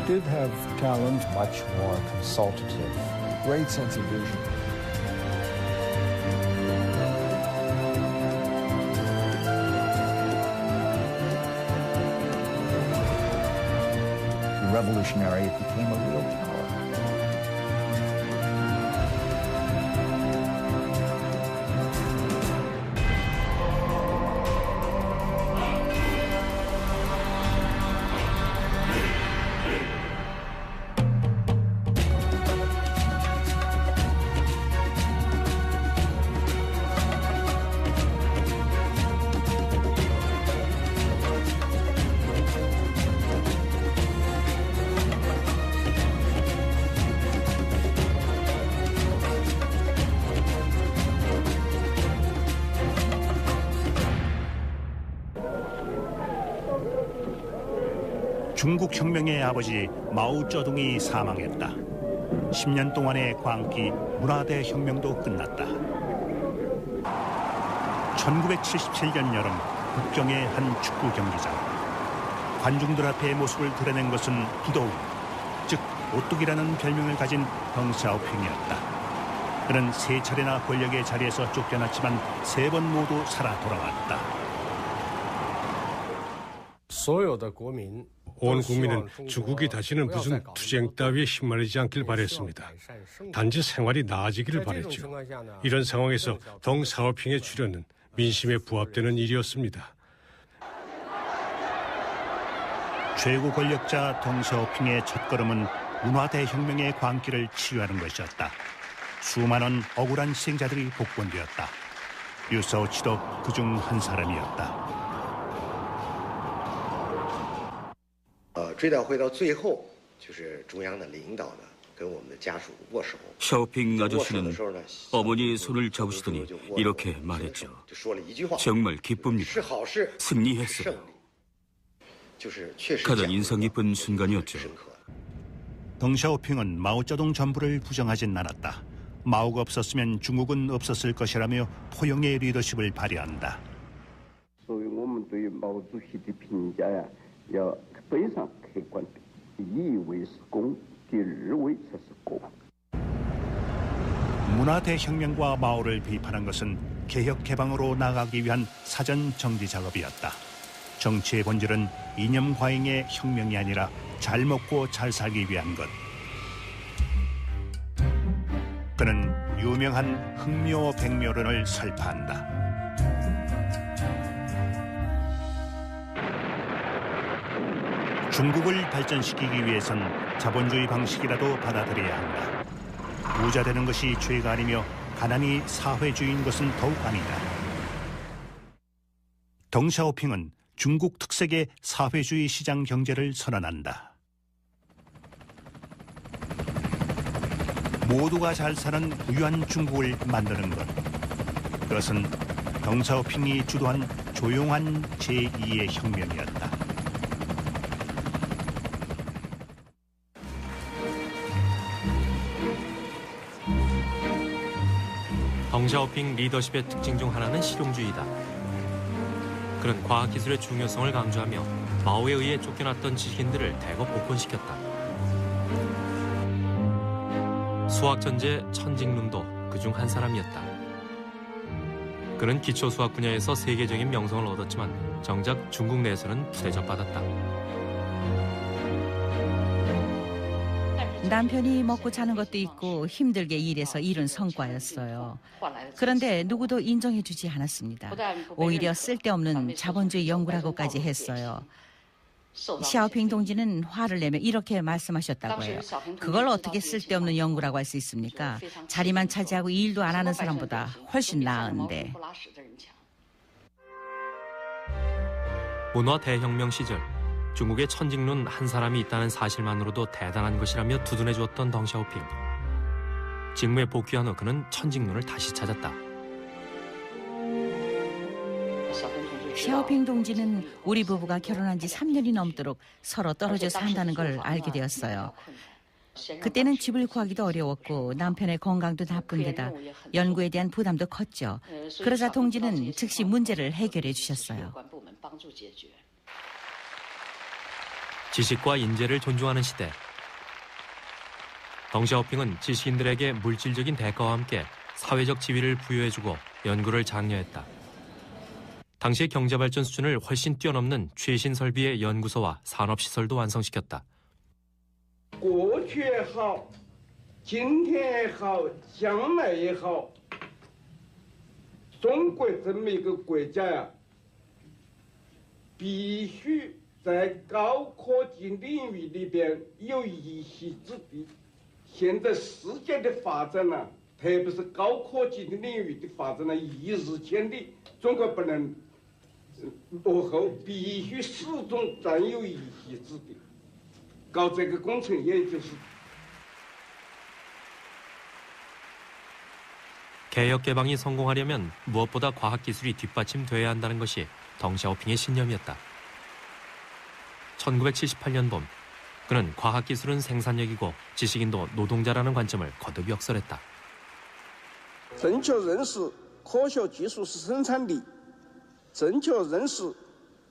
did have talent, much more consultative, great sense of vision. Revolutionary, it became a real power. 중국 혁명의 아버지 마오쩌둥이 사망했다. 10년 동안의 광기 문화대 혁명도 끝났다. 1977년 여름 북경의 한 축구 경기장. 관중들 앞에 모습을 드러낸 것은 부도우, 즉 오뚝이라는 별명을 가진 덩샤오핑이었다. 그는 3차례나 권력의 자리에서 쫓겨났지만 3번 모두 살아 돌아왔다. 온 국민은 중국이 다시는 무슨 투쟁 따위에 휘말리지 않길 바랬습니다. 단지 생활이 나아지기를 바랬죠. 이런 상황에서 덩샤오핑의 출현은 민심에 부합되는 일이었습니다. 최고 권력자 덩샤오핑의 첫걸음은 문화대혁명의 광기를 치유하는 것이었다. 수많은 억울한 희생자들이 복권되었다. 류서우치도 그중 한 사람이었다. 追悼会到最后，就是中央的领导呢，跟我们的家属握手。 샤오핑 아저씨는 어머니의 손을 잡으시더니 이렇게 말했죠. 정말 기쁩니다. 승리했어요. 가장 인상 깊은 순간이었죠. 덩샤오핑은 마오쩌둥 전부를 부정하진 않았다. 마오가 없었으면 중국은 없었을 것이라며 포용의 리더십을 발휘한다. 所以我们对毛主席的评价呀，要非常客观的，第一位是公，第二位才是国。 문화대혁명과 마오를 비판한 것은 개혁 개방으로 나아가기 위한 사전 정비 작업이었다. 정치의 본질은 이념 과잉의 혁명이 아니라 잘 먹고 잘 살기 위한 것. 그는 유명한 흥묘 백묘론을 설파한다. 중국을 발전시키기 위해선 자본주의 방식이라도 받아들여야 한다. 부자 되는 것이 죄가 아니며 가난이 사회주의인 것은 더욱 아니다. 덩샤오핑은 중국 특색의 사회주의 시장 경제를 선언한다. 모두가 잘 사는 부유한 중국을 만드는 것. 그것은 덩샤오핑이 주도한 조용한 제2의 혁명이었다. 덩샤오핑 리더십의 특징 중 하나는 실용주의다. 그는 과학기술의 중요성을 강조하며 마오에 의해 쫓겨났던 지식인들을 대거 복권시켰다. 수학천재 천직룬도 그중 한 사람이었다. 그는 기초수학 분야에서 세계적인 명성을 얻었지만 정작 중국 내에서는 대접받았다. 남편이 먹고 자는 것도 있고 힘들게 일해서 이룬 성과였어요. 그런데 누구도 인정해주지 않았습니다. 오히려 쓸데없는 자본주의 연구라고까지 했어요. 샤오핑 동지는 화를 내며 이렇게 말씀하셨다고 해요. 그걸 어떻게 쓸데없는 연구라고 할 수 있습니까? 자리만 차지하고 일도 안 하는 사람보다 훨씬 나은데. 문화 대혁명 시절 중국에 천직룬 한 사람이 있다는 사실만으로도 대단한 것이라며 두둔해 주었던 덩샤오핑. 직무에 복귀한 후 그는 천직룬을 다시 찾았다. 샤오핑 동지는 우리 부부가 결혼한 지 3년이 넘도록 서로 떨어져 산다는 걸 알게 되었어요. 그때는 집을 구하기도 어려웠고 남편의 건강도 나쁜 데다 연구에 대한 부담도 컸죠. 그러자 동지는 즉시 문제를 해결해 주셨어요. 지식과 인재를 존중하는 시대. 덩샤오핑은 지식인들에게 물질적인 대가와 함께 사회적 지위를 부여해주고 연구를 장려했다. 당시의 경제발전 수준을 훨씬 뛰어넘는 최신 설비의 연구소와 산업시설도 완성시켰다. 过去也好，今天也好，将来也好，中国这么一个国家呀，必须在高科技领域里边有一席之地。现在世界的发展呢，特别是高科技的领域的发展呢，一日千里，中国不能落后，必须始终占有一席之地。搞这个工程，也就是 개혁 개방이 성공하려면 무엇보다 과학기술이 뒷받침돼야 한다는 것이 덩샤오핑의 신념이었다. 1978년 봄, 그는 과학기술은 생산력이고 지식인도 노동자라는 관점을 거듭 역설했다. 正确认识科学技术是生产力，正确认识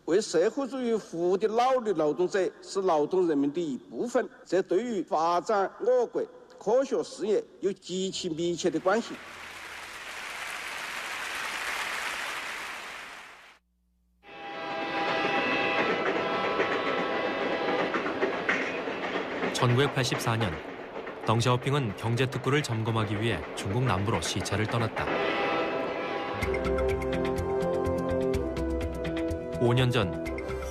为社会主义服务的脑力劳动者是劳动人民的一部分，这对于发展我国科学事业有极其密切的关系。 1984년, 덩샤오핑은 경제특구를 점검하기 위해 중국 남부로 시차를 떠났다. 5년 전,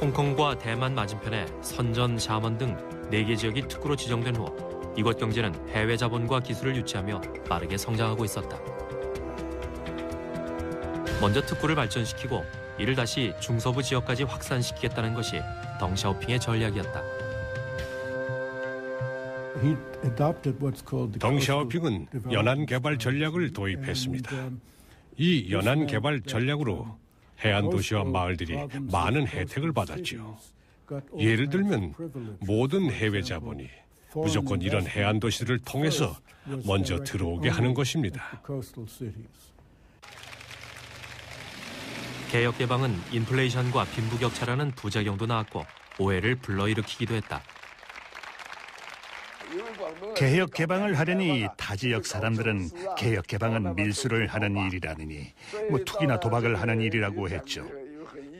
홍콩과 대만 맞은편에 선전, 샤먼 등 4개 지역이 특구로 지정된 후 이곳 경제는 해외 자본과 기술을 유치하며 빠르게 성장하고 있었다. 먼저 특구를 발전시키고 이를 다시 중서부 지역까지 확산시키겠다는 것이 덩샤오핑의 전략이었다. 덩샤오핑은 연안 개발 전략을 도입했습니다. 이 연안 개발 전략으로 해안 도시와 마을들이 많은 혜택을 받았죠. 예를 들면 모든 해외 자본이 무조건 이런 해안 도시들을 통해서 먼저 들어오게 하는 것입니다. 개혁 개방은 인플레이션과 빈부격차라는 부작용도 낳았고 오해를 불러일으키기도 했다. 개혁 개방을 하려니 타 지역 사람들은 개혁 개방은 밀수를 하는 일이라느니 뭐 투기나 도박을 하는 일이라고 했죠.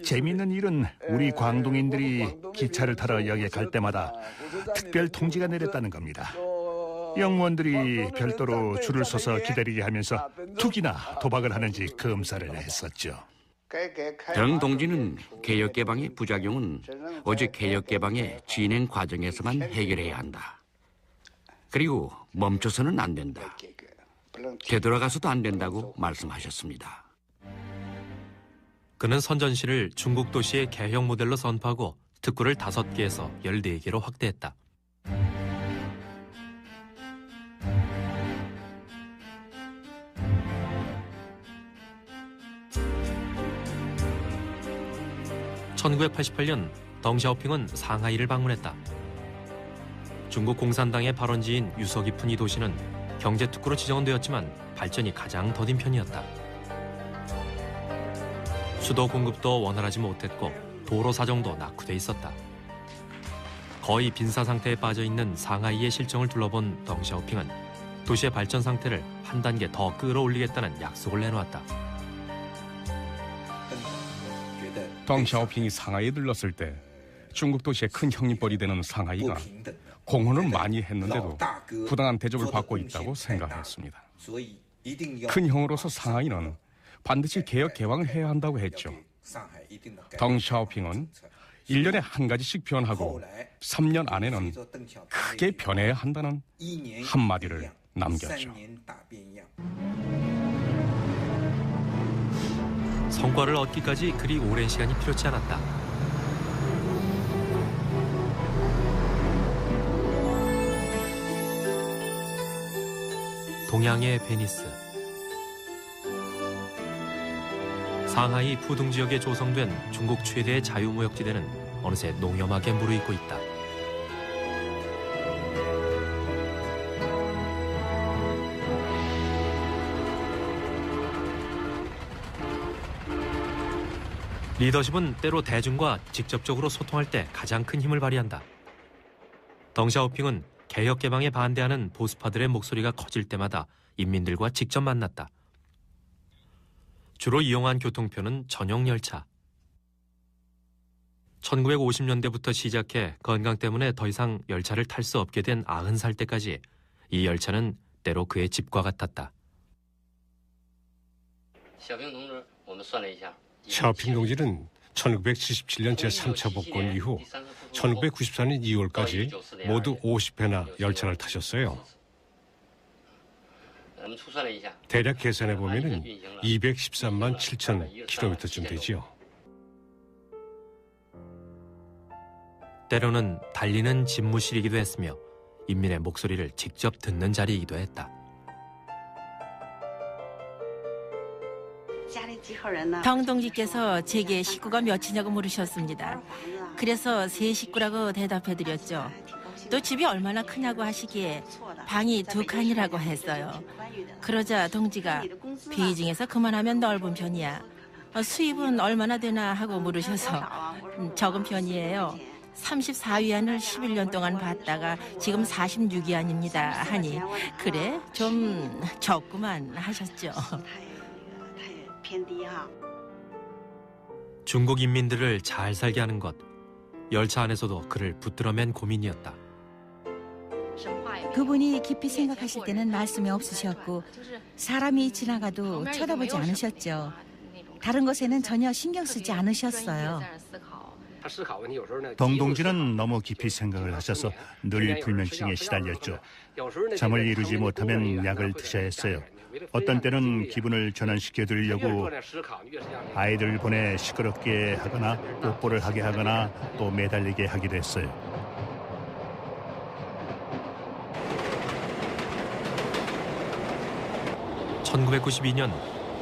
재미있는 일은 우리 광동인들이 기차를 타러 역에 갈 때마다 특별 통지가 내렸다는 겁니다. 영무원들이 별도로 줄을 서서 기다리게 하면서 투기나 도박을 하는지 검사를 했었죠. 등 동지는 개혁 개방의 부작용은 오직 개혁 개방의 진행 과정에서만 해결해야 한다. 그리고 멈춰서는 안 된다. 되돌아가서도 안 된다고 말씀하셨습니다. 그는 선전시를 중국 도시의 개혁 모델로 선포하고 특구를 5개에서 14개로 확대했다. (1988년) 덩샤오핑은 상하이를 방문했다. 중국 공산당의 발원지인 유서 깊은 이 도시는 경제특구로 지정되었지만 발전이 가장 더딘 편이었다. 수도 공급도 원활하지 못했고 도로 사정도 낙후돼 있었다. 거의 빈사 상태에 빠져 있는 상하이의 실정을 둘러본 덩샤오핑은 도시의 발전 상태를 한 단계 더 끌어올리겠다는 약속을 내놓았다. 덩샤오핑이 상하이에 들렀을 때 중국 도시의 큰 형님뻘이 되는 상하이가 공헌을 많이 했는데도 부당한 대접을 받고 있다고 생각했습니다. 큰 형으로서 상하이는 반드시 개혁 개방을 해야 한다고 했죠. 덩샤오핑은 1년에 한 가지씩 변하고 3년 안에는 크게 변해야 한다는 한마디를 남겼죠. 성과를 얻기까지 그리 오랜 시간이 필요치 않았다. 동양의 베니스. 상하이 푸둥 지역에 조성된 중국 최대의 자유무역지대는 어느새 농염하게 무르익고 있다. 리더십은 때로 대중과 직접적으로 소통할 때 가장 큰 힘을 발휘한다. 덩샤오핑은 개혁 개방에 반대하는 보수파들의 목소리가 커질 때마다 인민들과 직접 만났다. 주로 이용한 교통표는 전용 열차. 1950년대부터 시작해 건강 때문에 더 이상 열차를 탈 수 없게 된 90살 때까지 이 열차는 때로 그의 집과 같았다. 샤오핑 동지는 1977년 제3차 복권 이후 1994년 2월까지 모두 50회나 열차를 타셨어요. 대략 계산해보면 213만 7천 킬로미터쯤 되지요. 때로는 달리는 집무실이기도 했으며 인민의 목소리를 직접 듣는 자리이기도 했다. 덩 동지께서 제게 식구가 몇이냐고 물으셨습니다. 그래서 세 식구라고 대답해드렸죠. 또 집이 얼마나 크냐고 하시기에 방이 2칸이라고 했어요. 그러자 동지가 베이징에서 그만하면 넓은 편이야. 수입은 얼마나 되나 하고 물으셔서 적은 편이에요. 34위안을 11년 동안 받다가 지금 46위안입니다 하니 그래 좀 적구만 하셨죠. 중국 인민들을 잘 살게 하는 것, 열차 안에서도 그를 붙들어맨 고민이었다. 그분이 깊이 생각하실 때는 말씀이 없으셨고 사람이 지나가도 쳐다보지 않으셨죠. 다른 것에는 전혀 신경 쓰지 않으셨어요. 덩 동지는 너무 깊이 생각을 하셔서 늘 불면증에 시달렸죠. 잠을 이루지 못하면 약을 드셔야 했어요. 어떤 때는 기분을 전환시켜드리려고 아이들 보내 시끄럽게 하거나 뽀뽀를 하게 하거나 또 매달리게 하기도 했어요. (1992년)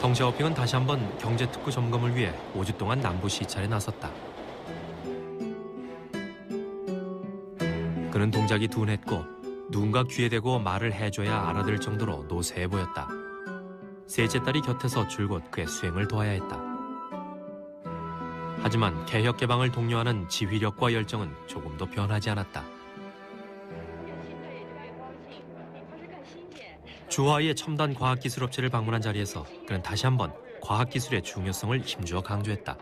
덩샤오핑은 다시 한번 경제특구 점검을 위해 5주 동안 남부 시찰에 나섰다. 그는 동작이 둔했고 누군가 귀에 대고 말을 해줘야 알아들 정도로 노쇠해 보였다. 셋째 딸이 곁에서 줄곧 그의 수행을 도와야 했다. 하지만 개혁 개방을 독려하는 지휘력과 열정은 조금도 변하지 않았다. 주하이의 첨단 과학기술업체를 방문한 자리에서 그는 다시 한번 과학기술의 중요성을 힘주어 강조했다.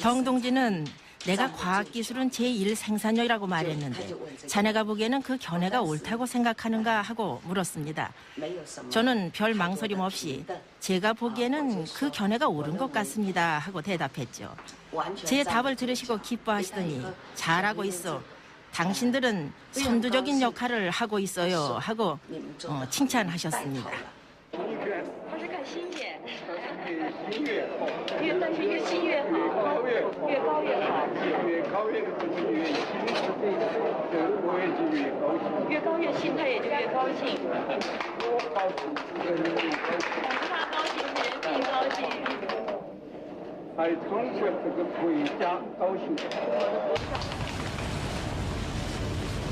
덩 동지는 내가 과학기술은 제1생산력이라고 말했는데 자네가 보기에는 그 견해가 옳다고 생각하는가 하고 물었습니다. 저는 별 망설임 없이 제가 보기에는 그 견해가 옳은 것 같습니다 하고 대답했죠. 제 답을 들으시고 기뻐하시더니 잘하고 있어. 당신들은 선두적인 역할을 하고 있어요 하고 칭찬하셨습니다.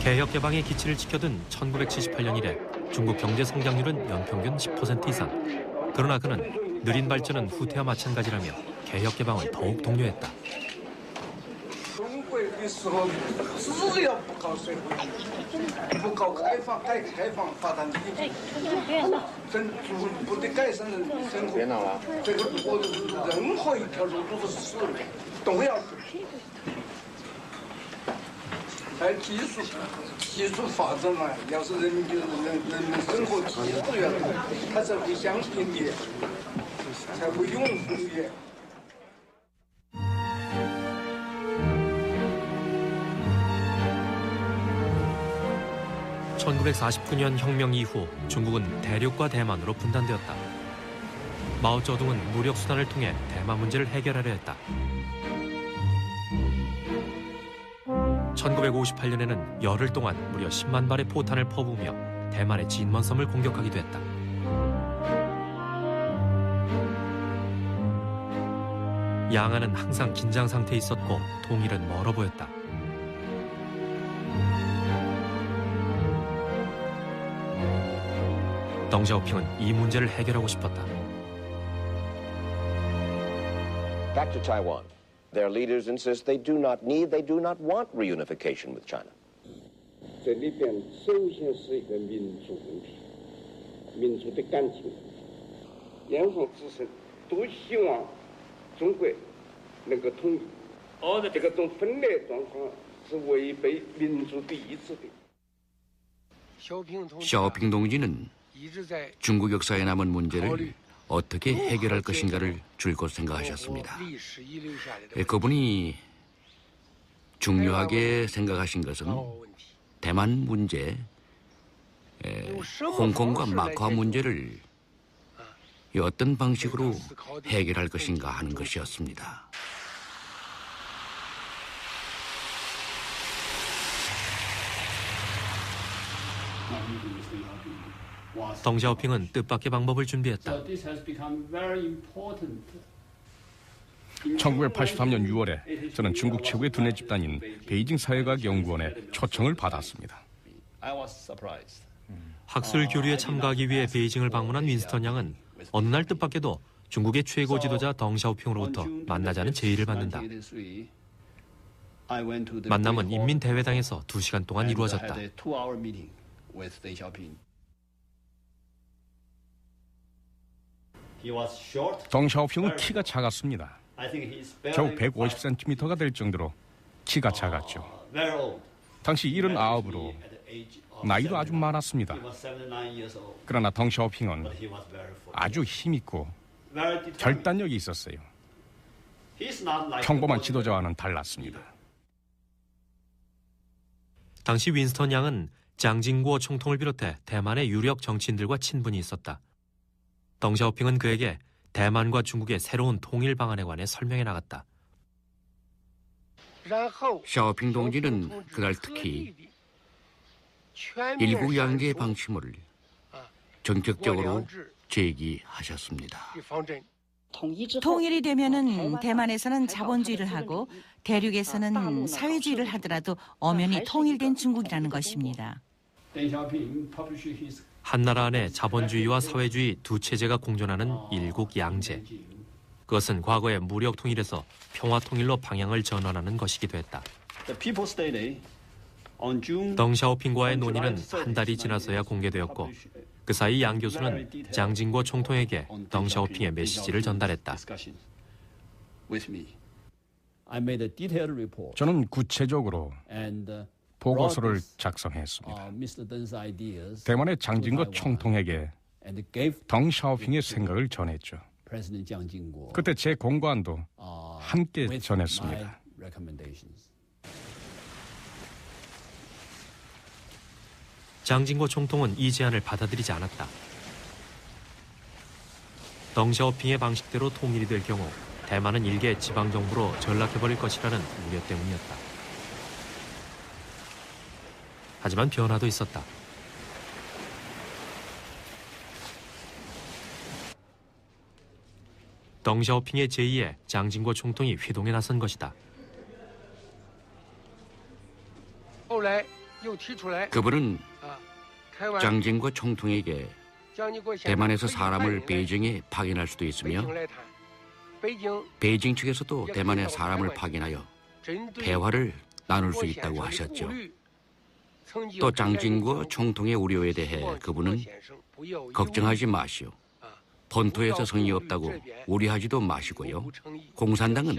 개혁 개방의 기치를 지켜둔 1978년 이래 중국 경제 성장률은 연평균 10% 이상. 그러나 그는 느린 발전은 후퇴와 마찬가지라며 개혁 개방을 더욱 독려했다.技术发展嘛，要是人民生活质素越高，他才会相信你，才会拥护你。 1949년 혁명 이후 중국은 대륙과 대만으로 분단되었다. 마오쩌둥은 무력 수단을 통해 대만 문제를 해결하려 했다. 1958년에는 열흘 동안 무려 10만 발의 포탄을 퍼부으며 대만의 진먼섬을 공격하기도 했다. 양안은 항상 긴장 상태에 있었고 통일은 멀어 보였다. 덩샤오핑은 이 문제를 해결하고 싶었다. Back to Taiwan. Their leaders insist they do not need, they do not want reunification with China. 这里边首先是一个民族问题，民族的感情问题。炎黄子孙都希望中国能够统一，这个种分裂状况是违背民族的意志的。 샤오핑 동지는 중국 역사에 남은 문제를 어떻게 해결할 것인가를 줄곧 생각하셨습니다. 그분이 중요하게 생각하신 것은 대만 문제, 홍콩과 마카오 문제를 어떤 방식으로 해결할 것인가 하는 것이었습니다. 덩샤오핑은 뜻밖의 방법을 준비했다. 1983년 6월에 저는 중국 최고의 두뇌 집단인 베이징 사회과학 연구원에 초청을 받았습니다. 학술 교류에 참가하기 위해 베이징을 방문한 윈스턴 양은 어느 날 뜻밖에도 중국의 최고 지도자 덩샤오핑으로부터 만나자는 제의를 받는다. 만남은 인민대회당에서 2시간 동안 이루어졌다. 덩샤오핑은 키가 작았습니다. 겨우 150cm가 될 정도로 키가 작았죠. 당시 79으로 나이도 아주 많았습니다. 그러나 덩샤오핑은 아주 힘있고 결단력이 있었어요. 평범한 지도자와는 달랐습니다. 당시 윈스턴 양은 장징구어 총통을 비롯해 대만의 유력 정치인들과 친분이 있었다. 덩샤오핑은 그에게 대만과 중국의 새로운 통일 방안에 관해 설명해 나갔다. 샤오핑 동지는 그날 특히 일국 양제의 방침을 전격적으로 제기하셨습니다. 통일이 되면은 대만에서는 자본주의를 하고 대륙에서는 사회주의를 하더라도 엄연히 통일된 중국이라는 것입니다. 한나라 안에 자본주의와 사회주의 두 체제가 공존하는 일국 양제. 그것은 과거의 무력 통일에서 평화 통일로 방향을 전환하는 것이기도 했다. 덩샤오핑과의 논의는 한 달이 지나서야 공개되었고 그 사이 양 교수는 장징고 총통에게 덩샤오핑의 메시지를 전달했다. 저는 구체적으로 보고서를 작성했습니다. 대만의 장징고 총통에게 덩샤오핑의 생각을 전했죠. 그때 제 공관도 함께 전했습니다. 장징고 총통은 이 제안을 받아들이지 않았다. 덩샤오핑의 방식대로 통일이 될 경우 대만은 일개 지방정부로 전락해버릴 것이라는 우려 때문이었다. 하지만 변화도 있었다. 덩샤오핑의 제의에 장징고 총통이 회동에 나선 것이다. 그분은 장징고 총통에게 대만에서 사람을 베이징에 파견할 수도 있으며 베이징 측에서도 대만에 사람을 파견하여 대화를 나눌 수 있다고 하셨죠. 또 장징고 총통의 우려에 대해 그분은 걱정하지 마시오. 본토에서 성의 없다고 우려하지도 마시고요. 공산당은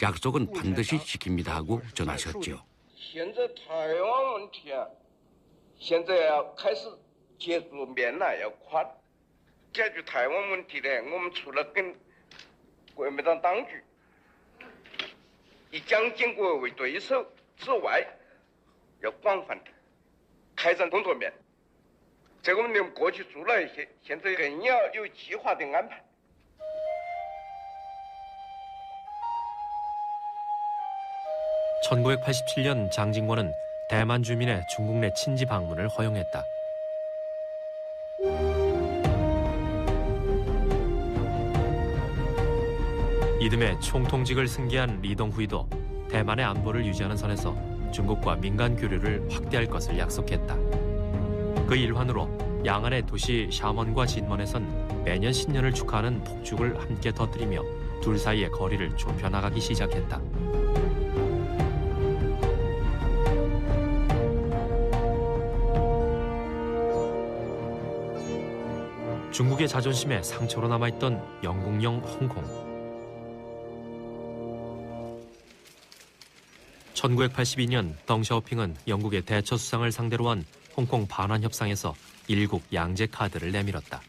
약속은 반드시 지킵니다 하고 전하셨죠. 现在台湾问题啊，现在要开始接触面了，要快。解决台湾问题呢，我们除了跟国民党当局以蒋经国为对手之外，要广泛的开展工作面。这个问题我们过去做了一些，现在更要有计划的安排。 1987년 장징고는 대만 주민의 중국 내 친지 방문을 허용했다. 이듬해 총통직을 승계한 리덩후이도 대만의 안보를 유지하는 선에서 중국과 민간 교류를 확대할 것을 약속했다. 그 일환으로 양안의 도시 샤먼과 진먼에선 매년 신년을 축하하는 폭죽을 함께 터뜨리며 둘 사이의 거리를 좁혀 나가기 시작했다. 중국의 자존심에 상처로 남아있던 영국령 홍콩. 1982년 덩샤오핑은 영국의 대처 수상을 상대로 한 홍콩 반환 협상에서 일국 양제 카드를 내밀었다.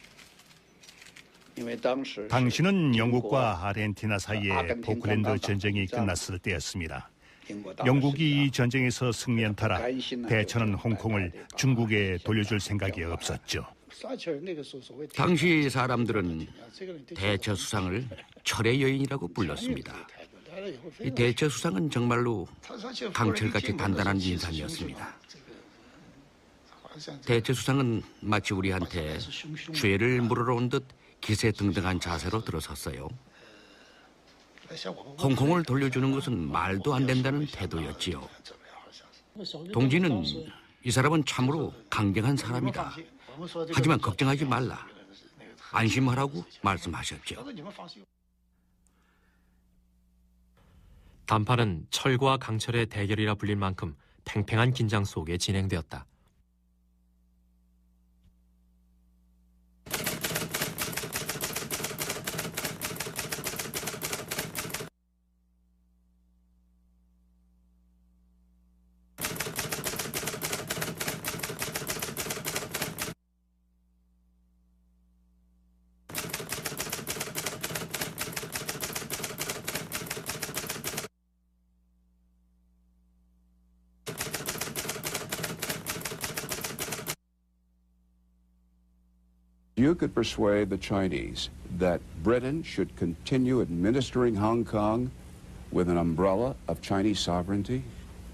당시는 영국과 아르헨티나 사이에 포클랜드 전쟁이 끝났을 때였습니다. 영국이 이 전쟁에서 승리한 터라 대처는 홍콩을 중국에 돌려줄 생각이 없었죠. 당시 사람들은 대처 수상을 철의 여인이라고 불렀습니다. 이 대처 수상은 정말로 강철같이 단단한 인상이었습니다. 대처 수상은 마치 우리한테 죄를 물으러 온 듯 기세등등한 자세로 들어섰어요. 홍콩을 돌려주는 것은 말도 안 된다는 태도였지요. 동지는 이 사람은 참으로 강경한 사람이다. 하지만 걱정하지 말라. 안심하라고 말씀하셨죠. 담판은 철과 강철의 대결이라 불릴 만큼 팽팽한 긴장 속에 진행되었다. You could persuade the Chinese that Britain should continue administering Hong Kong with an umbrella of Chinese sovereignty?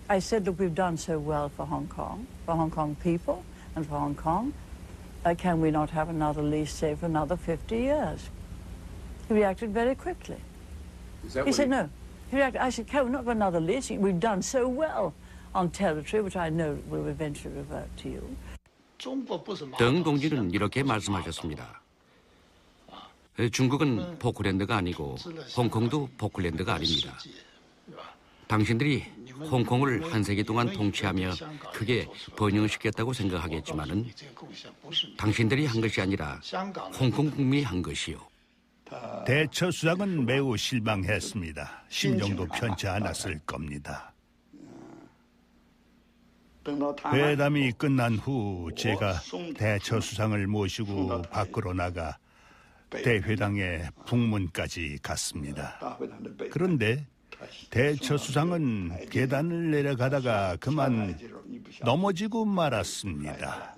I said, look, we've done so well for Hong Kong people and for Hong Kong. Can we not have another lease, say, for another 50 years? He reacted very quickly. He said, no. He reacted, I said, can we not have another lease? We've done so well on territory, which I know will eventually revert to you. 덩 동지는 이렇게 말씀하셨습니다. 중국은 포클랜드가 아니고 홍콩도 포클랜드가 아닙니다. 당신들이 홍콩을 한 세기 동안 통치하며 크게 번영시켰다고 생각하겠지만은 당신들이 한 것이 아니라 홍콩 국민이 한 것이요. 대처 수상은 매우 실망했습니다. 심정도 편치 않았을 겁니다. 회담이 끝난 후 제가 대처 수상을 모시고 밖으로 나가 대회당의 북문까지 갔습니다. 그런데 대처 수상은 계단을 내려가다가 그만 넘어지고 말았습니다.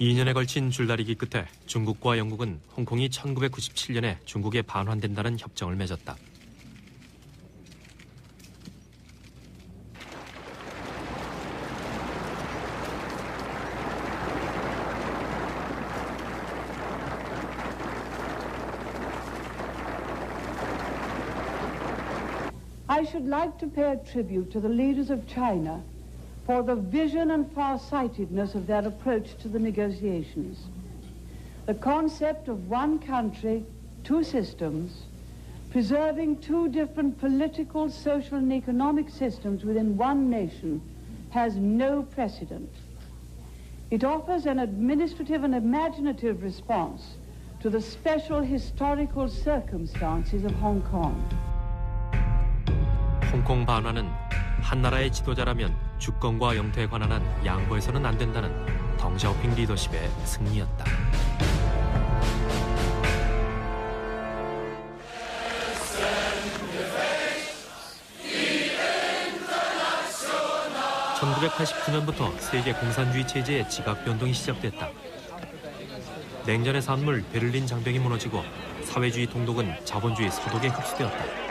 2년에 걸친 줄다리기 끝에 중국과 영국은 홍콩이 1997년에 중국에 반환된다는 협정을 맺었다. I should like to pay a tribute to the leaders of China for the vision and far-sightedness of their approach to the negotiations. The concept of one country, two systems, preserving two different political, social, and economic systems within one nation has no precedent. It offers an administrative and imaginative response to the special historical circumstances of Hong Kong. 홍콩 반환은 한 나라의 지도자라면 주권과 영토에 관한 한 양보해서는 안 된다는 덩샤오핑 리더십의 승리였다. (1989년부터) 세계 공산주의 체제의 지각 변동이 시작됐다. 냉전의 산물 베를린 장벽이 무너지고 사회주의 동독은 자본주의 서독에 흡수되었다.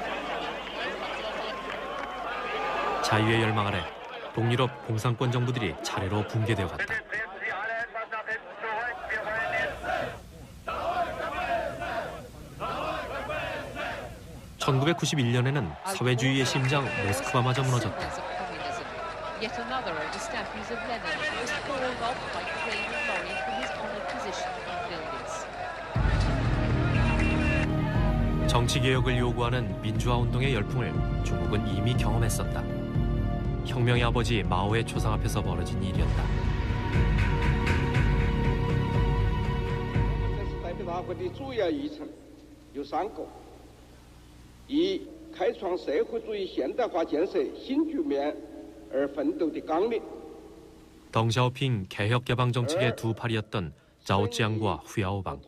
자유의 열망 아래 동유럽 공산권 정부들이 차례로 붕괴되어 갔다. (1991년에는) 사회주의의 심장 모스크바마저 무너졌다. Yet another of the statues of Lenin was hauled off by crane and lorry from his honoured position in buildings. 정치 개혁을 요구하는 민주화 운동의 열풍을 중국은 이미 경험했었다. 혁명의 아버지 마오의 초상 앞에서 벌어진 일이었다. 代表大会的主要议程有3个：一、开创社会主义现代化建设新局面而奋斗的纲领。 덩샤오핑 개혁 개방 정책의 두 팔이었던 자오찌양과 후야오방.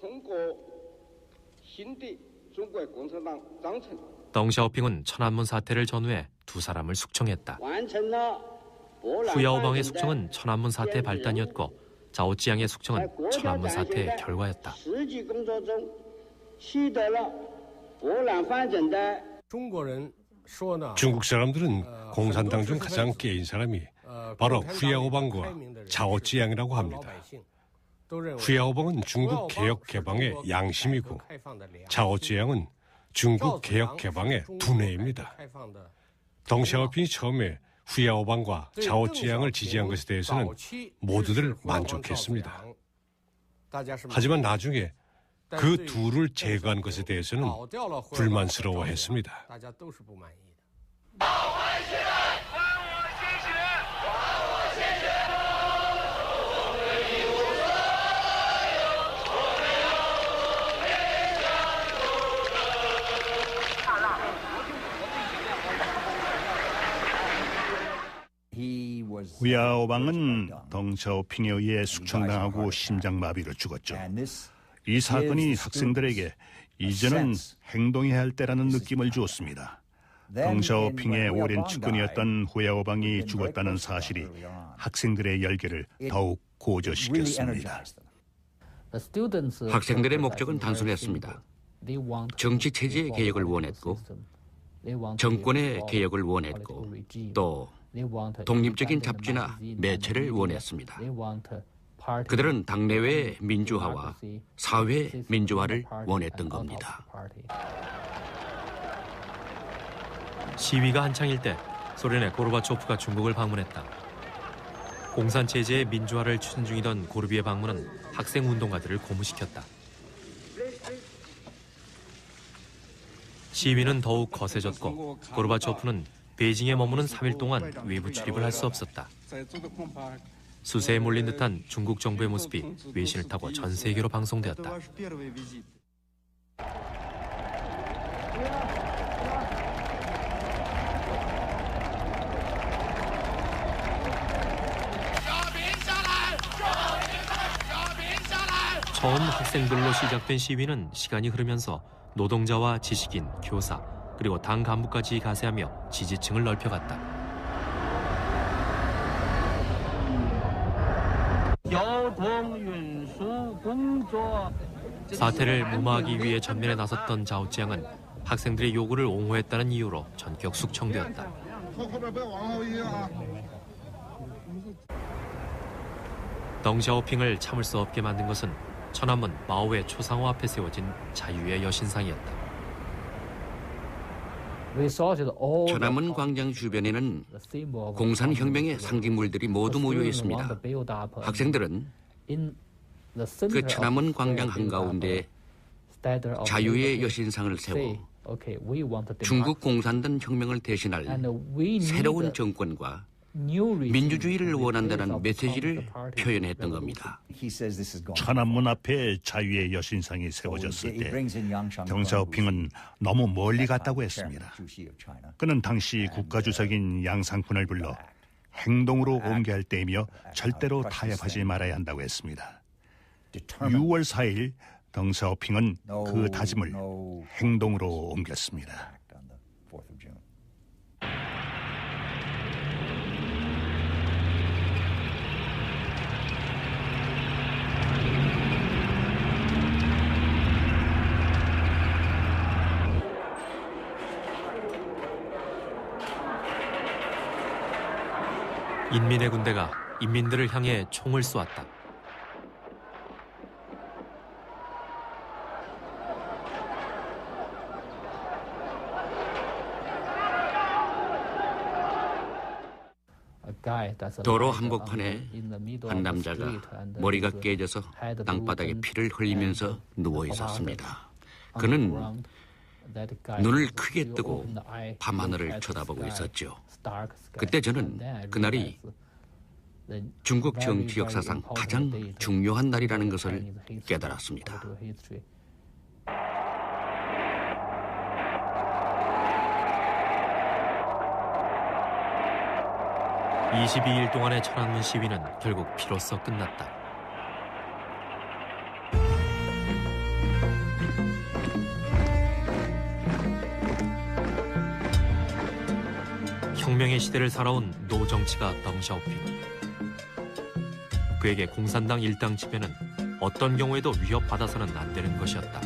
덩샤오핑은 천안문 사태를 전후해 두 사람을 숙청했다. 후야오방의 숙청은 천안문 사태의 발단이었고 자오찌양의 숙청은 천안문 사태의 결과였다. 중국 사람들은 공산당 중 가장 깨인 사람이 바로 후야오방과 자오찌양이라고 합니다. 후야오방은 중국 개혁 개방의 양심이고 자오찌양은 중국 개혁 개방의 두뇌입니다. 덩샤오핑이 처음에 후야오방과 자오찌양을 지지한 것에 대해서는 모두들 만족했습니다. 하지만 나중에 그 둘을 제거한 것에 대해서는 불만스러워했습니다. 후야오방은 덩샤오핑에 의해 숙청당하고 심장마비로 죽었죠. 이 사건이 학생들에게 이제는 행동해야 할 때라는 느낌을 주었습니다. 덩샤오핑의 오랜 측근이었던 후야오방이 죽었다는 사실이 학생들의 열기를 더욱 고조시켰습니다. 학생들의 목적은 단순했습니다. 정치 체제의 개혁을 원했고 정권의 개혁을 원했고 또 독립적인 잡지나 매체를 원했습니다. 그들은 당내외의 민주화와 사회 민주화를 원했던 겁니다. 시위가 한창일 때 소련의 고르바초프가 중국을 방문했다. 공산체제의 민주화를 추진 중이던 고르비의 방문은 학생운동가들을 고무시켰다. 시위는 더욱 거세졌고 고르바초프는 베이징에 머무는 3일 동안 외부 출입을 할 수 없었다. 수세에 몰린 듯한 중국 정부의 모습이 외신을 타고 전 세계로 방송되었다. 처음 학생들로 시작된 시위는 시간이 흐르면서 노동자와 지식인, 교사, 그리고 당 간부까지 가세하며 지지층을 넓혀갔다. 사태를 무마하기 위해 전면에 나섰던 자오찌양은 학생들의 요구를 옹호했다는 이유로 전격 숙청되었다. 덩샤오핑을 참을 수 없게 만든 것은 천안문 마오의 초상화 앞에 세워진 자유의 여신상이었다. 천안문 광장 주변에는 공산혁명의 상징물들이 모두 모여 있습니다. 학생들은 그 천안문 광장 한가운데 자유의 여신상을 세워 중국 공산당 혁명을 대신할 새로운 정권과 민주주의를 원한다는 메시지를 표현했던 겁니다. 천안문 앞에 자유의 여신상이 세워졌을 때 덩샤오핑은 너무 멀리 갔다고 했습니다. 그는 당시 국가주석인 양상쿤을 불러 행동으로 옮겨야 할 때이며 절대로 타협하지 말아야 한다고 했습니다. 6월 4일 덩샤오핑은 그 다짐을 행동으로 옮겼습니다. 인민의 군대가 인민들을 향해 총을 쏘았다. 도로 한복판에 한 남자가 머리가 깨져서 땅바닥에 피를 흘리면서 누워 있었습니다. 그는 눈을 크게 뜨고 밤하늘을 쳐다보고 있었죠. 그때 저는 그날이 중국 정치 역사상 가장 중요한 날이라는 것을 깨달았습니다. 22일 동안의 천안문 시위는 결국 비로소 끝났다. 혁명의 시대를 살아온 노정치가 덩샤오핑. 그에게 공산당 일당 지배는 어떤 경우에도 위협받아서는 안 되는 것이었다.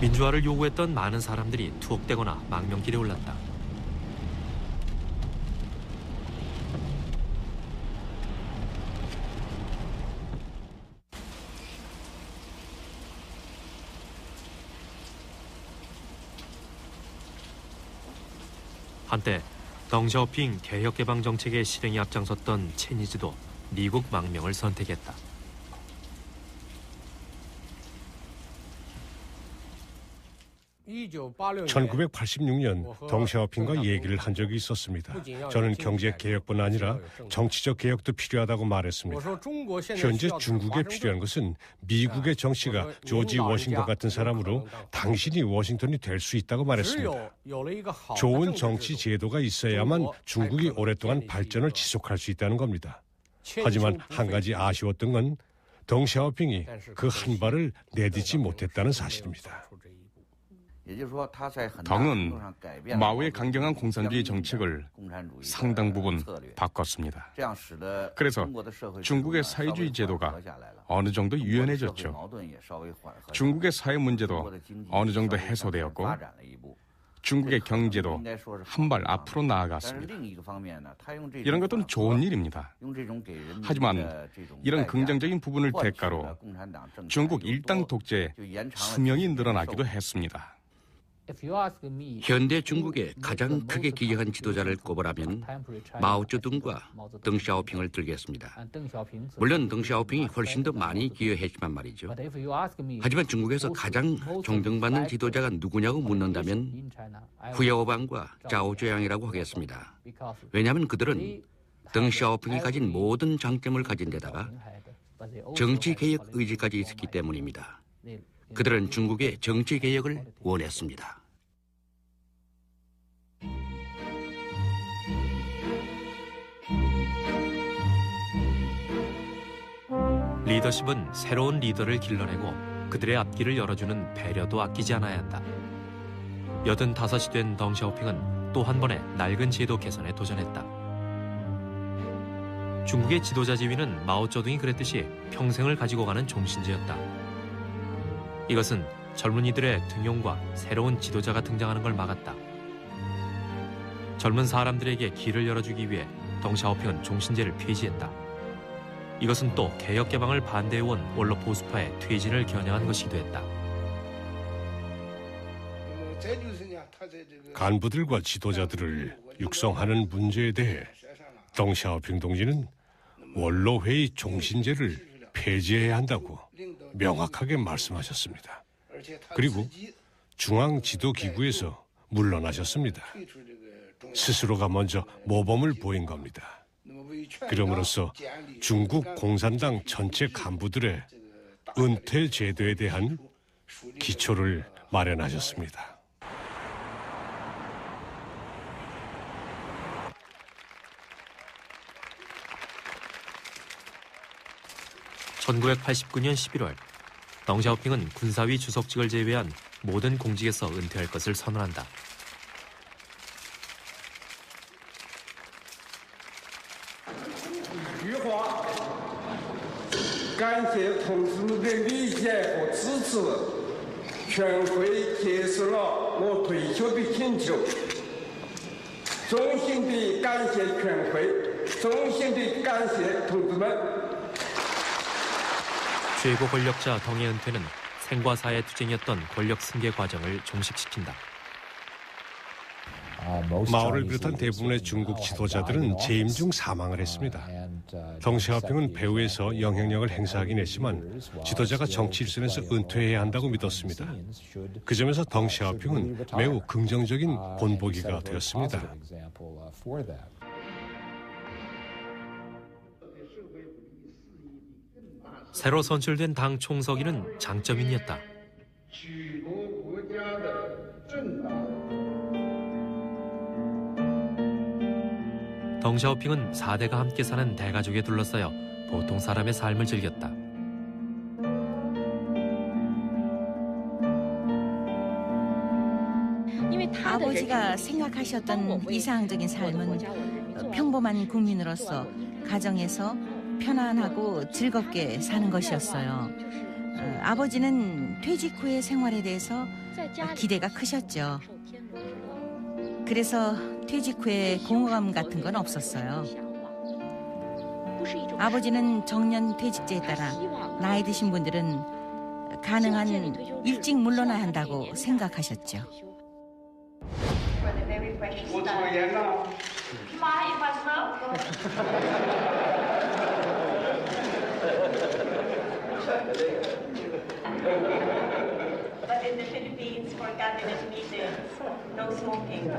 민주화를 요구했던 많은 사람들이 투옥되거나 망명길에 올랐다. 한때 덩샤오핑 개혁개방 정책의 실행에 앞장섰던 체니즈도 미국 망명을 선택했다. 1986년 덩샤오핑과 얘기를 한 적이 있었습니다. 저는 경제 개혁뿐 아니라 정치적 개혁도 필요하다고 말했습니다. 현재 중국에 필요한 것은 미국의 정치가 조지 워싱턴 같은 사람으로 당신이 워싱턴이 될 수 있다고 말했습니다. 좋은 정치 제도가 있어야만 중국이 오랫동안 발전을 지속할 수 있다는 겁니다. 하지만 한 가지 아쉬웠던 건 덩샤오핑이 그 한 발을 내딛지 못했다는 사실입니다. 덩은 마오의 강경한 공산주의 정책을 상당 부분 바꿨습니다. 그래서 중국의 사회주의 제도가 어느 정도 유연해졌죠. 중국의 사회 문제도 어느 정도 해소되었고 중국의 경제도 한 발 앞으로 나아갔습니다. 이런 것은 좋은 일입니다. 하지만 이런 긍정적인 부분을 대가로 중국 일당 독재의 수명이 늘어나기도 했습니다. 현대 중국에 가장 크게 기여한 지도자를 꼽으라면 마오쩌둥과 덩샤오핑을 들겠습니다. 물론 덩샤오핑이 훨씬 더 많이 기여했지만 말이죠. 하지만 중국에서 가장 존경받는 지도자가 누구냐고 묻는다면 후야오방과 짜오쩌양이라고 하겠습니다. 왜냐하면 그들은 덩샤오핑이 가진 모든 장점을 가진 데다가 정치개혁 의지까지 있었기 때문입니다. 그들은 중국의 정치개혁을 원했습니다. 리더십은 새로운 리더를 길러내고 그들의 앞길을 열어주는 배려도 아끼지 않아야 한다. 85이 된 덩샤오핑은 또 한 번의 낡은 제도 개선에 도전했다. 중국의 지도자 지위는 마오쩌둥이 그랬듯이 평생을 가지고 가는 종신제였다. 이것은 젊은이들의 등용과 새로운 지도자가 등장하는 걸 막았다. 젊은 사람들에게 길을 열어주기 위해 덩샤오핑은 종신제를 폐지했다. 이것은 또 개혁개방을 반대해온 원로 보수파의 퇴진을 겨냥한 것이기도 했다. 간부들과 지도자들을 육성하는 문제에 대해 덩샤오핑 동지는 원로회의 종신제를 폐지해야 한다고 명확하게 말씀하셨습니다. 그리고 중앙지도기구에서 물러나셨습니다. 스스로가 먼저 모범을 보인 겁니다. 그럼으로써 중국 공산당 전체 간부들의 은퇴 제도에 대한 기초를 마련하셨습니다. (1989년 11월) 덩샤오핑은 군사위 주석직을 제외한 모든 공직에서 은퇴할 것을 선언한다. 최고 권력자 덩의 은퇴는 생과 사의 투쟁이었던 권력 승계 과정을 종식시킨다. 마오를 비롯한 대부분의 중국 지도자들은 재임 중 사망을 했습니다. 덩샤오핑은 배후에서 영향력을 행사하긴 했지만 지도자가 정치 일선에서 은퇴해야 한다고 믿었습니다. 그 점에서 덩샤오핑은 매우 긍정적인 본보기가 되었습니다. 새로 선출된 당 총서기는 장점인이었다. 덩샤오핑은 4대가 함께 사는 대가족에 둘러싸여 보통 사람의 삶을 즐겼다. 아버지가 생각하셨던 이상적인 삶은 평범한 국민으로서 가정에서 편안하고 즐겁게 사는 것이었어요. 아버지는 퇴직 후의 생활에 대해서 기대가 크셨죠. 그래서 퇴직 후에 공허감 같은 건 없었어요. 아버지는 정년 퇴직제에 따라 나이 드신 분들은 가능한 일찍 물러나야 한다고 생각하셨죠. But in the Philippines, for cabinet meetings, no smoking.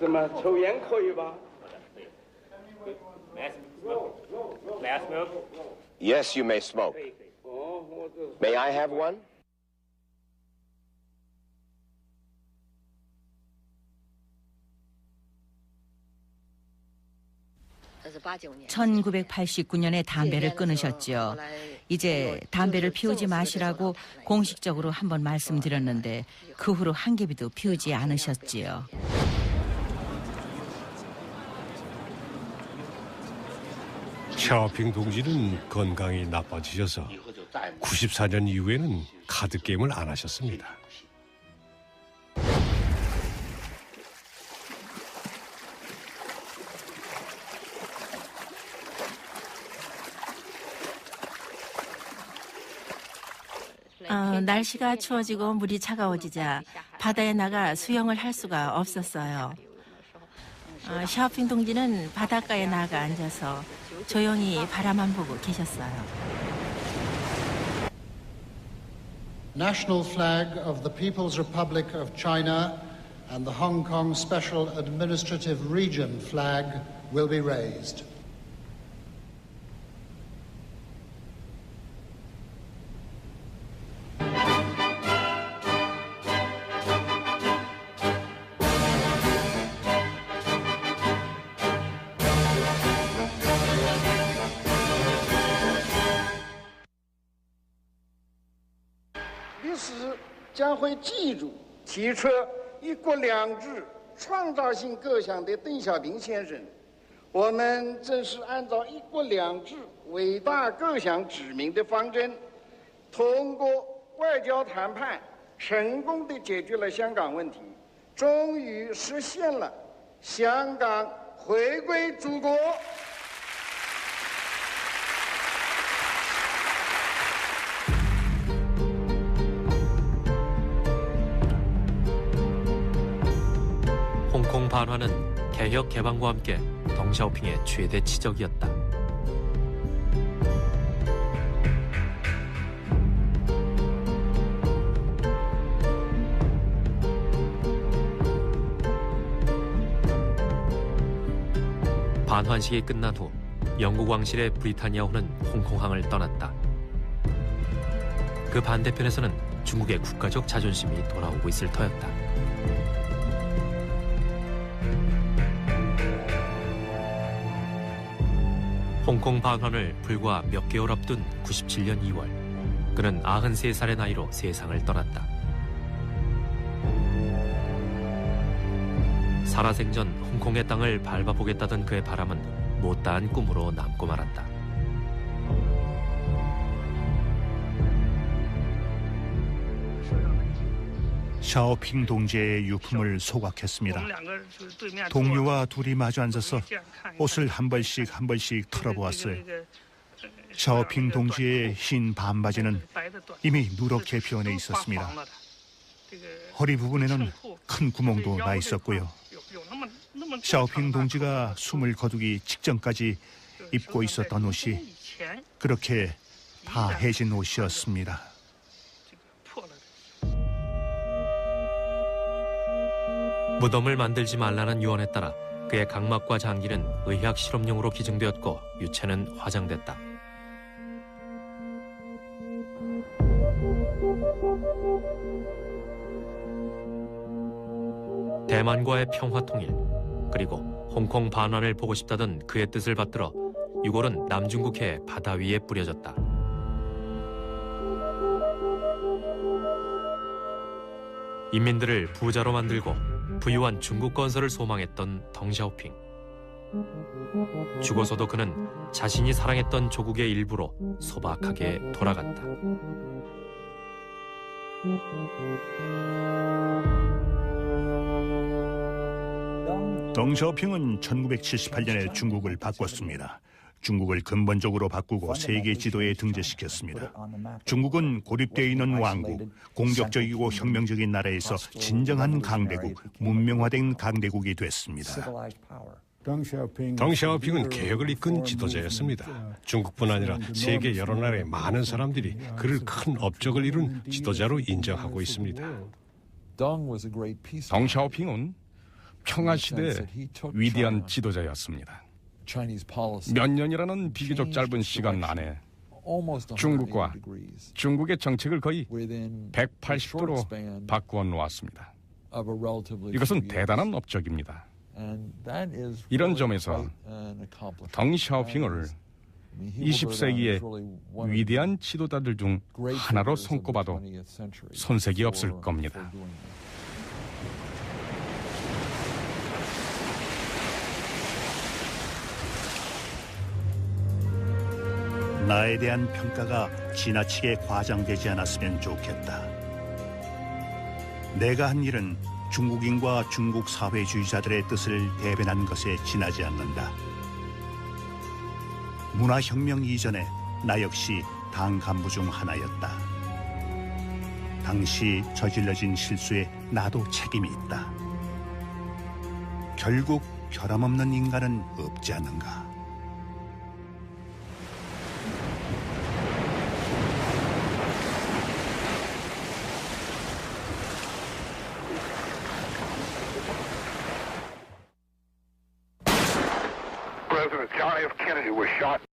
怎么抽烟可以吧？ Yes, you may smoke. May I have one? (1989년에) 담배를 끊으셨죠. 이제 담배를 피우지 마시라고 공식적으로 한번 말씀드렸는데 그 후로 한 개비도 피우지 않으셨지요. 샤오핑 동지는 건강이 나빠지셔서 94년 이후에는 카드게임을 안 하셨습니다. 날씨가 추워지고 물이 차가워지자 바다에 나가 수영을 할 수가 없었어요. 샤오핑 동지는 바닷가에 나가 앉아서 조용히 바라만 보고 계셨어요. National flag of the People's Republic of China and the Hong Kong Special Administrative Region flag will be raised.将会记住提出一国两制创造性构想的邓小平先生，我们正是按照一国两制伟大构想指明的方针，通过外交谈判成功地解决了香港问题，终于实现了香港回归祖国。 홍콩 반환은 개혁 개방과 함께 덩샤오핑의 최대 치적이었다. 반환식이 끝난 후 영국 왕실의 브리타니아호는 홍콩항을 떠났다. 그 반대편에서는 중국의 국가적 자존심이 돌아오고 있을 터였다. 홍콩 반환을 불과 몇 개월 앞둔 97년 2월, 그는 93살의 나이로 세상을 떠났다. 살아생전 홍콩의 땅을 밟아보겠다던 그의 바람은 못다한 꿈으로 남고 말았다. 샤오핑 동지의 유품을 소각했습니다. 동료와 둘이 마주 앉아서 옷을 한 벌씩 털어보았어요. 샤오핑 동지의 흰 반바지는 이미 누렇게 변해 있었습니다. 허리 부분에는 큰 구멍도 나 있었고요. 샤오핑 동지가 숨을 거두기 직전까지 입고 있었던 옷이 그렇게 다 해진 옷이었습니다. 무덤을 만들지 말라는 유언에 따라 그의 각막과 장기는 의학 실험용으로 기증되었고 유체는 화장됐다. 대만과의 평화 통일, 그리고 홍콩 반환을 보고 싶다던 그의 뜻을 받들어 유골은 남중국해 바다 위에 뿌려졌다. 인민들을 부자로 만들고 부유한 중국 건설을 소망했던 덩샤오핑. 죽어서도 그는 자신이 사랑했던 조국의 일부로 소박하게 돌아갔다. 덩샤오핑은 1978년에 중국을 바꿨습니다. 중국을 근본적으로 바꾸고 세계 지도에 등재시켰습니다. 중국은 고립되어 있는 왕국, 공격적이고 혁명적인 나라에서 진정한 강대국, 문명화된 강대국이 됐습니다. 덩샤오핑은 개혁을 이끈 지도자였습니다. 중국뿐 아니라 세계 여러 나라의 많은 사람들이 그를 큰 업적을 이룬 지도자로 인정하고 있습니다. 덩샤오핑은 평화시대의 위대한 지도자였습니다. 몇 년이라는 비교적 짧은 시간 안에 중국과 중국의 정책을 거의 180도로 바꾸어 놓았습니다. 이것은 대단한 업적입니다. 이런 점에서 덩샤오핑을 20세기의 위대한 지도자들 중 하나로 손꼽아도 손색이 없을 겁니다. 나에 대한 평가가 지나치게 과장되지 않았으면 좋겠다. 내가 한 일은 중국인과 중국 사회주의자들의 뜻을 대변한 것에 지나지 않는다. 문화혁명 이전에 나 역시 당 간부 중 하나였다. 당시 저질러진 실수에 나도 책임이 있다. 결국 결함없는 인간은 없지 않는가. President John F. Kennedy was shot